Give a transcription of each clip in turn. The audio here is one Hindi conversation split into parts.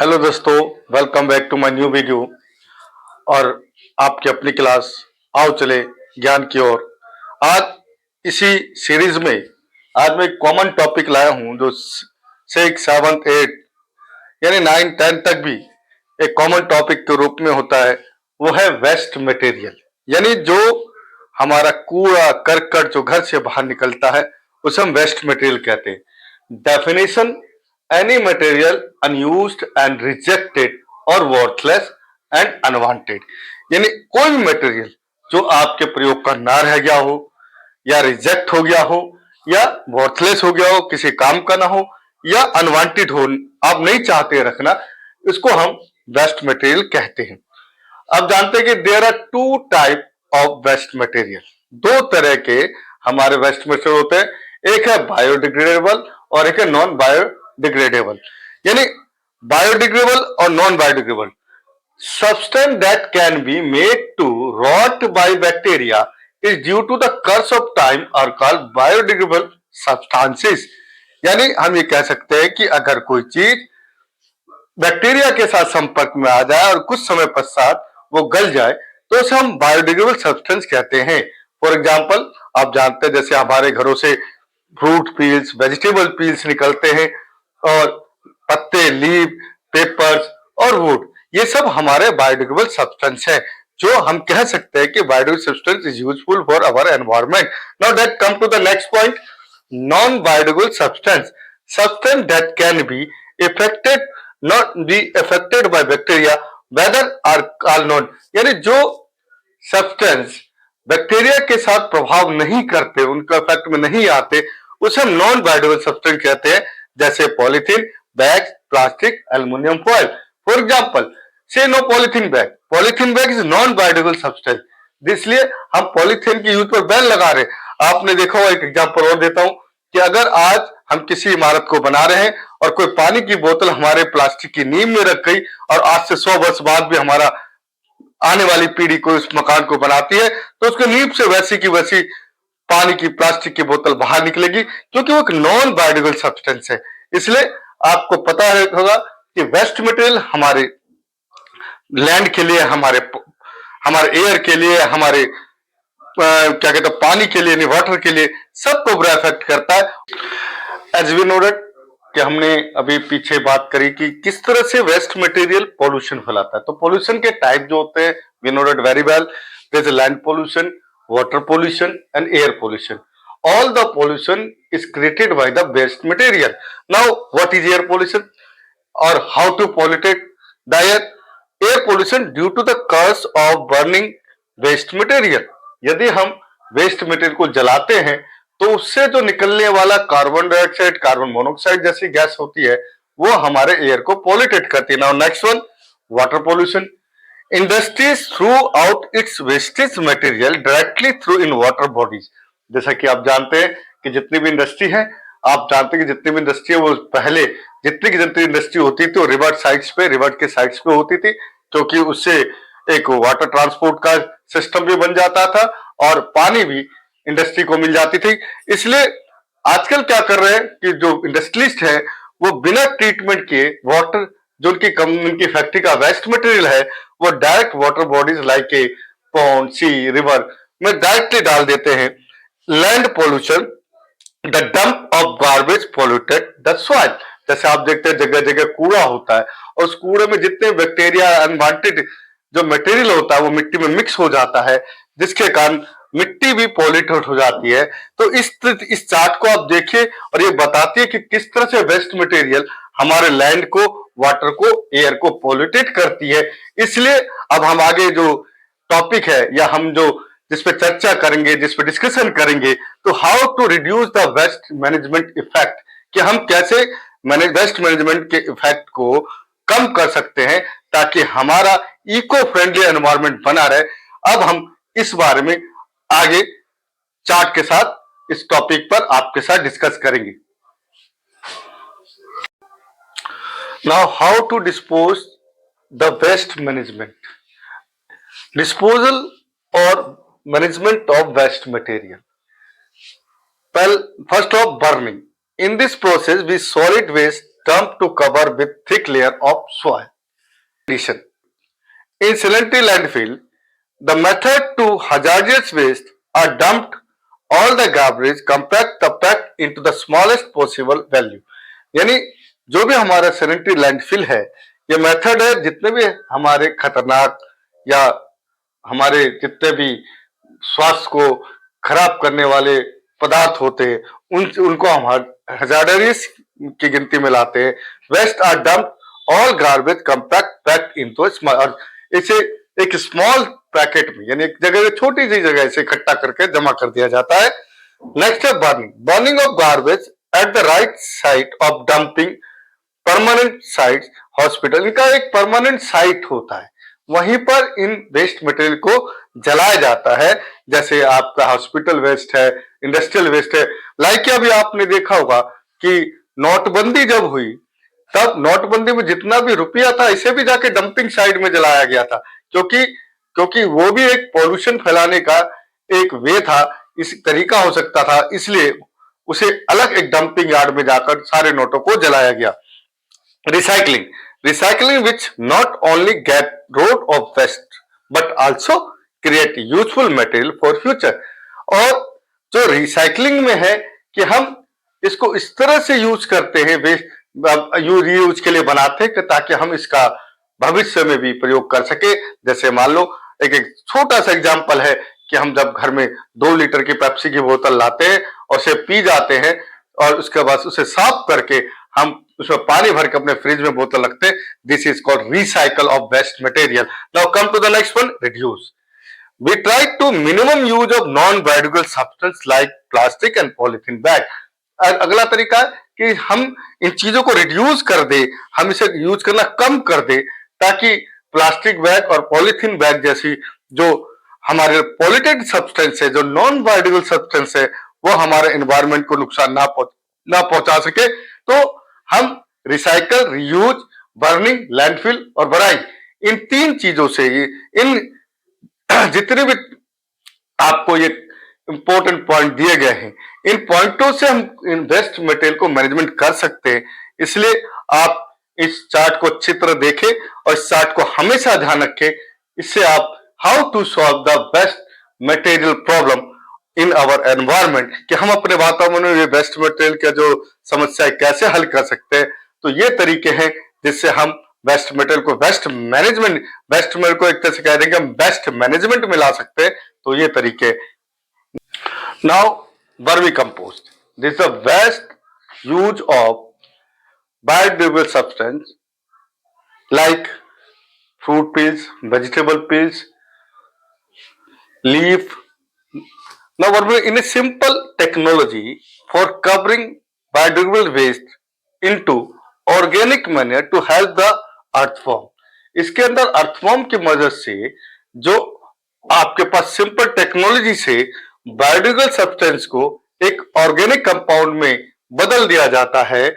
हेलो दोस्तों, welcome back to my new video. और आपकी अपनी क्लास आओ चले ज्ञान की ओर। आज इसी सीरीज में आज मैं एक कॉमन टॉपिक लाया हूं जो 6, 7, 8 यानी 9, 10 तक भी एक कॉमन टॉपिक के रूप में होता है। वो है वेस्ट मटेरियल, यानी जो हमारा कूड़ा करकट जो घर से बाहर निकलता है उसे हम वेस्ट मटेरियल कहते हैं। Definition: any material unused and rejected or worthless and unwanted, यानी कोई भी मटेरियल जो आपके प्रयोग का ना रह गया हो या रिजेक्ट हो गया हो या वर्थलेस हो गया हो, किसी काम का ना हो या अनवांटेड हो, आप नहीं चाहते रखना, इसको हम वेस्ट मटेरियल कहते हैं। अब जानते हैं कि there are two type of waste material. दो तरह के हमारे वेस्ट मटेरियल होते हैं, एक है बायोडिग्रेडेबल और एक है नॉन बायोडिग्रेडेबल। यानी बायोडिग्रेडेबल और non biodegradable substance that can be made to rot by bacteria is due to the course of time are called biodegradable substances। यानी हम ये कह सकते हैं कि अगर कोई चीज बैक्टीरिया के साथ संपर्क में आ जाए और कुछ समय पश्चात वो गल जाए तो उसे हम बायोडिग्रेडेबल सब्सटेंस कहते हैं। फॉर एग्जाम्पल, आप जानते हैं जैसे हमारे घरों से फ्रूट पील्स, वेजिटेबल पील्स निकलते हैं और पत्ते, लीव, पेपर्स और वुड, ये सब हमारे बायोडिग्रेडेबल सब्सटेंस है जो हम कह सकते हैं कि biodegradable substance is useful for our environment. Now that come to the next point, non biodegradable substance that can be affected not be affected by bacteria whether are not, यानी जो सब्सटेंस बैक्टीरिया के साथ प्रभाव नहीं करते, उनका इफेक्ट में नहीं आते, उसे हम नॉन बायोडिग्रेडेबल सब्सटेंस कहते हैं। जैसे polythene bag, plastic, aluminium foil. For example, say no polythene bag, polythene bag is non biodegradable substance, इसलिए हम पॉलीथीन की यूज पर बैन लगा रहे। आपने देखा हुआ, एक एग्जाम्पल और देता हूं कि अगर आज हम किसी इमारत को बना रहे हैं और कोई पानी की बोतल हमारे प्लास्टिक की नींव में रख गई और आज से 100 वर्ष बाद भी हमारा आने वाली पीढ़ी को इस मकान को बनाती है तो उसके नींव से वैसी की वैसी पानी की प्लास्टिक की बोतल बाहर निकलेगी, क्योंकि वो एक नॉन बायोडिग्रेडेबल सब्सटेंस है। इसलिए आपको पता होगा कि वेस्ट मटेरियल हमारे लैंड के लिए, हमारे एयर के लिए, हमारे क्या कहते हैं पानी के लिए, वाटर के लिए, सबको बुरा इफेक्ट करता है। एज वी नोटेड कि हमने अभी पीछे बात करी कि किस तरह से वेस्ट मटेरियल पॉल्यूशन फैलाता है। तो पॉल्यूशन के टाइप जो होते हैं, we noted very well, there is land pollution, water pollution and air pollution. All the pollution is created by the waste material. Now what is air pollution और how to polluted the air? Air pollution due to the cause of burning waste material. यदि हम वेस्ट मटेरियल को जलाते हैं तो उससे जो निकलने वाला कार्बन डाइऑक्साइड, कार्बन मोनोऑक्साइड जैसी गैस होती है वो हमारे एयर को पॉल्यूटेड करती है। Now next one, water pollution. Industries through out it's wastage material directly through in water bodies. जैसा कि आप जानते हैं कि जितनी भी इंडस्ट्री है, आप जानते हैं कि जितनी भी इंडस्ट्री है वो पहले जितनी इंडस्ट्री होती थी वो रिवर के साइड्स पे होती थी, क्योंकि उससे एक वाटर ट्रांसपोर्ट का सिस्टम भी बन जाता था और पानी भी इंडस्ट्री को मिल जाती थी। इसलिए आजकल क्या कर रहे हैं कि जो इंडस्ट्रियलिस्ट है वो बिना ट्रीटमेंट के वाटर, जो उनकी फैक्ट्री का वेस्ट मटेरियल है, वो direct water bodies like a pond, sea, river में डायरेक्टली डाल देते हैं। Land pollution, the dump of garbage polluted the soil. जैसे आप देखते हैं जगह जगह कूड़ा होता है और उस कूड़े में जितने बैक्टीरिया, अनवांटेड जो मटेरियल होता है वो मिट्टी में मिक्स हो जाता है, जिसके कारण मिट्टी भी पॉल्यूटेड हो जाती है। तो इस चार्ट को आप देखिए और ये बताती है कि किस तरह से वेस्ट मटेरियल हमारे लैंड को, वाटर को, एयर को पॉल्यूटेड करती है। इसलिए अब हम आगे जो टॉपिक है या हम जो जिस पे चर्चा करेंगे, जिस पे डिस्कशन करेंगे, तो how to reduce the waste management effect, कि हम कैसे वेस्ट मैनेजमेंट के इफेक्ट को कम कर सकते हैं ताकि हमारा इको फ्रेंडली एनवायरनमेंट बना रहे। अब हम इस बारे में आगे चार्ट के साथ इस टॉपिक पर आपके साथ डिस्कस करेंगे। Now how to dispose the waste management, disposal और management of waste material. First of burning. In this process we solid waste dumped to cover with thick layer of soil. Addition. In sanitary landfill, the method to hazardous waste are dumped all the garbage, compact the packed into the smallest possible value. यानी जो भी हमारा सैनिटरी लैंडफिल है, ये मेथड है जितने भी हमारे खतरनाक या हमारे जितने भी स्वास्थ्य को खराब करने वाले पदार्थ होते हैं उनको हम हजार्डस की गिनती में लाते हैं. Waste are dump all garbage compact packed into small, और इसे एक स्मॉल पैकेट में यानी एक जगह छोटी सी जगह से इकट्ठा करके जमा कर दिया जाता है. नेक्स्ट है burning. Burning of garbage at the right site of dumping permanent site. Hospital इनका एक परमानेंट साइट होता है, वहीं पर इन वेस्ट मटेरियल को जलाया जाता है. जैसे आपका हॉस्पिटल वेस्ट है, इंडस्ट्रियल वेस्ट है. लाइक अभी आपने देखा होगा कि नोटबंदी जब हुई तब नोटबंदी में जितना भी रुपया था इसे भी जाके डंपिंग साइड में जलाया गया था, क्योंकि वो भी एक पॉल्यूशन फैलाने का एक वे था, इस तरीका हो सकता था, इसलिए उसे अलग एक डंपिंग यार्ड में जाकर सारे नोटों को जलाया गया. Recycling which not only get rid of waste but also create useful material for future. और जो रिसाइकलिंग में है कि हम इसको इस तरह से यूज करते हैं, रीयूज के लिए बनाते हैं ताकि हम इसका भविष्य में भी प्रयोग कर सके. जैसे मान लो एक छोटा सा एग्जांपल है कि हम जब घर में 2 लीटर की पेप्सी की बोतल लाते हैं और उसे पी जाते हैं और उसके बाद उसे साफ करके हम उसमें पानी भर के अपने फ्रिज में बोतल रखते हैं. This is called recycle of waste material. Now come to the next one, reduce. We try to minimum use of non-biodegradable substance like plastic and polythene bag. अगला तरीका है कि हम इन चीजों को रिड्यूस कर दे, हम इसे यूज करना कम कर दे ताकि प्लास्टिक बैग और पॉलीथीन बैग जैसी जो हमारे पॉल्यूटेड सब्सटेंस है, जो नॉन बायोडिग्रेडेबल सब्सटेंस है, वो हमारे एनवायरनमेंट को नुकसान ना पहुंचा सके. तो हम रिसाइकल, रीयूज, बर्निंग, लैंडफिल और बराई, इन 3 चीजों से इन जितने भी आपको ये इंपॉर्टेंट पॉइंट दिए गए हैं, इन पॉइंटों से हम इन वेस्ट मटेरियल को मैनेजमेंट कर सकते हैं. इसलिए आप इस चार्ट को अच्छी तरह देखें और इस चार्ट को हमेशा ध्यान रखें. इससे आप how to solve the best material problem in our environment, कि हम अपने वातावरण में वेस्ट मटेरियल का जो समस्या है कैसे हल कर सकते हैं. तो ये तरीके हैं जिससे हम वेस्ट मटेरियल को एक तरह से कह देंगे हम बेस्ट मैनेजमेंट में ला सकते हैं. तो ये तरीके. Now vermi compost. This is the best use of biodegradable substance like fruit peels, vegetable peels, leaf. Now we're in a simple technology for covering biodegradable waste into organic manure to help the earthworm. इसके अंदर अर्थवॉर्म की मदद से जो आपके पास सिंपल टेक्नोलॉजी से बायोडिग्रेडेबल सब्सटेंस को एक ऑर्गेनिक कंपाउंड में बदल दिया जाता है.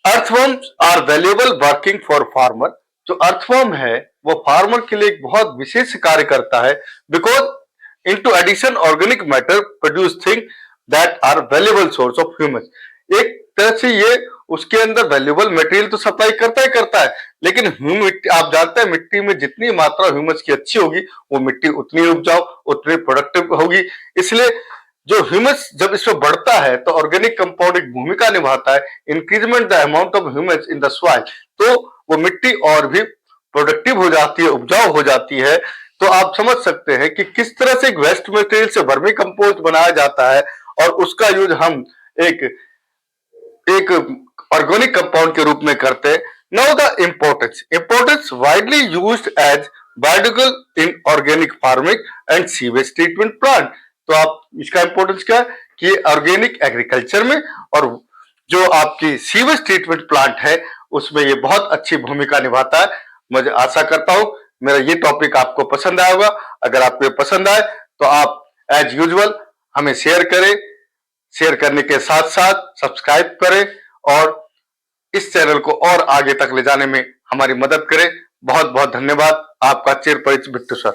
Earthworms are valuable working for farmer. जो अर्थवॉर्म है वो फार्मर के लिए एक बहुत विशेष कार्य करता है, because into addition organic matter produce thing that are valuable source of humus. एक तरह से ये उसके अंदर वैल्यूएबल मटेरियल तो सप्लाई करता है, लेकिन आप जानते हैं मिट्टी में जितनी मात्रा ह्यूमस की अच्छी होगी वो मिट्टी उतनी उपजाऊ, उतनी प्रोडक्टिव होगी. इसलिए जो ह्यूमस जब इसमें बढ़ता है तो ऑर्गेनिक कंपाउंड एक भूमिका निभाता है, increment the amount of humus in the soil. तो वो मिट्टी और भी प्रोडक्टिव हो जाती है, उपजाऊ हो जाती है. तो आप समझ सकते हैं कि किस तरह से एक वेस्ट मटेरियल से वर्मी कंपोस्ट बनाया जाता है और उसका यूज हम एक ऑर्गेनिक कंपाउंड के रूप में करते हैं. Now the importance widely used as biodegradable in organic farming and sewage treatment plant. तो आप इसका इंपॉर्टेंस क्या है कि ऑर्गेनिक एग्रीकल्चर में और जो आपकी सीवेज ट्रीटमेंट प्लांट है उसमें ये बहुत अच्छी भूमिका निभाता है. मुझे आशा करता हूं मेरा ये टॉपिक आपको पसंद आया होगा. अगर आपको पसंद आए तो आप एज यूजुअल हमें शेयर करें, शेयर करने के साथ साथ सब्सक्राइब करें और इस चैनल को और आगे तक ले जाने में हमारी मदद करें. बहुत बहुत धन्यवाद. आपका चिर परिचित बिट्टू सर.